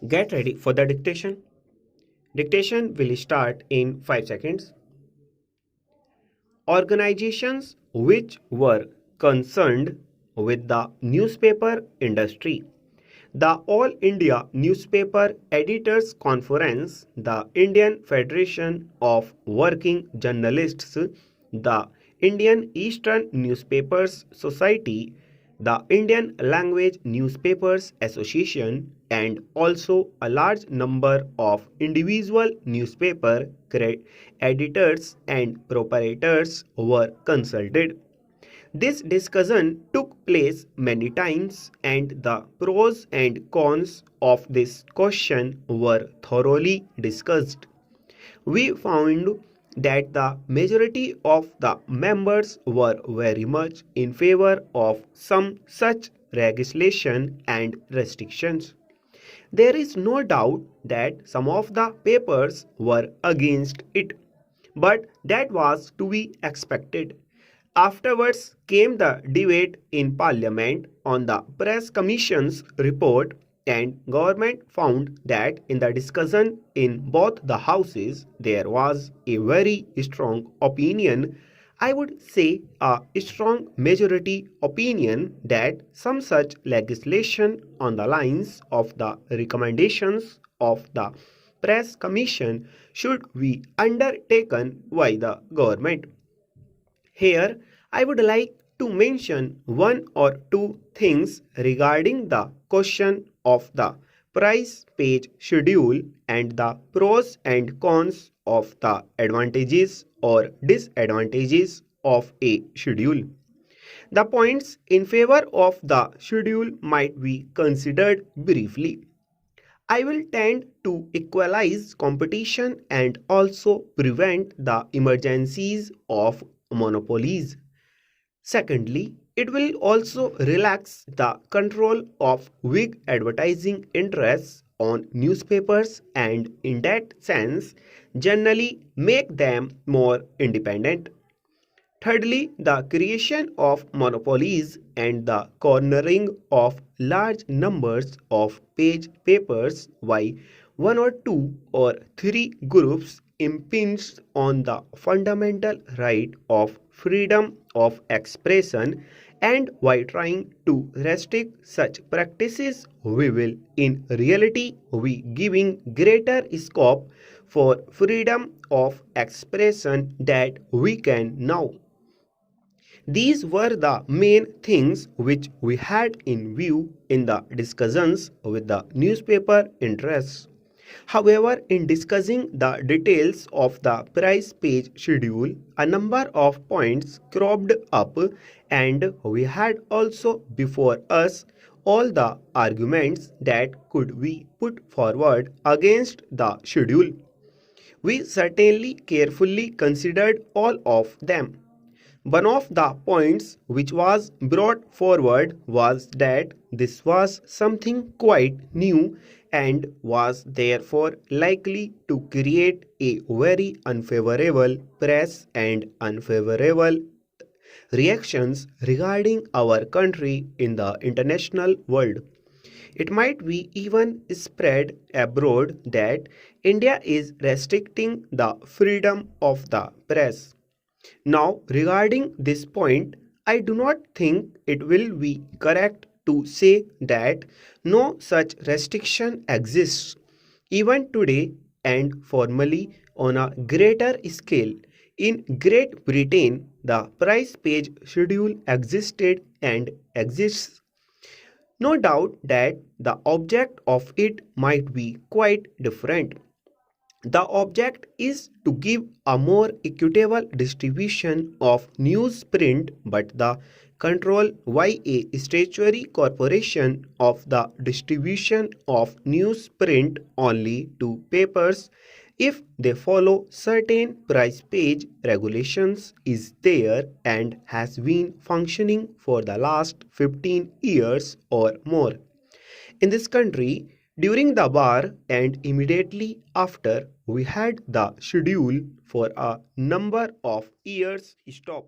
Get ready for the dictation. Dictation will start in 5 seconds. Organizations which were concerned with the newspaper industry. The All India Newspaper Editors Conference, the Indian Federation of Working Journalists, the Indian Eastern Newspapers Society, the Indian Language Newspapers Association, and also a large number of individual newspaper editors and proprietors were consulted. This discussion took place many times, and the pros and cons of this question were thoroughly discussed. We found that the majority of the members were very much in favor of some such legislation and restrictions. There is no doubt that some of the papers were against it, but that was to be expected. Afterwards came the debate in Parliament on the Press Commission's report, and government found that in the discussion in both the houses there was a very strong opinion, I would say a strong majority opinion, that some such legislation on the lines of the recommendations of the Press Commission should be undertaken by the government. Here, I would like to mention one or two things regarding the question of the price page schedule and the pros and cons of the advantages or disadvantages of a schedule. The points in favor of the schedule might be considered briefly. I will tend to equalize competition and also prevent the emergencies of monopolies. Secondly, it will also relax the control of big advertising interests on newspapers, and in that sense generally make them more independent. Thirdly, the creation of monopolies and the cornering of large numbers of page papers by one or two or three groups impinges on the fundamental right of freedom of expression, and by trying to restrict such practices we will in reality be giving greater scope for freedom of expression that we can now. These were the main things which we had in view in the discussions with the newspaper interests. However, in discussing the details of the price page schedule, a number of points cropped up, and we had also before us all the arguments that could be put forward against the schedule. We certainly carefully considered all of them. One of the points which was brought forward was that this was something quite new and was therefore likely to create a very unfavorable press and unfavorable reactions regarding our country in the international world. It might be even spread abroad that India is restricting the freedom of the press. Now, regarding this point, I do not think it will be correct to say that no such restriction exists. Even today, and formally on a greater scale, in Great Britain, the price page schedule existed and exists. No doubt that the object of it might be quite different. The object is to give a more equitable distribution of newsprint, but the control by a statutory corporation of the distribution of newsprint only to papers if they follow certain price page regulations is there and has been functioning for the last 15 years or more. In this country, during the war and immediately after, we had the schedule for a number of years stop.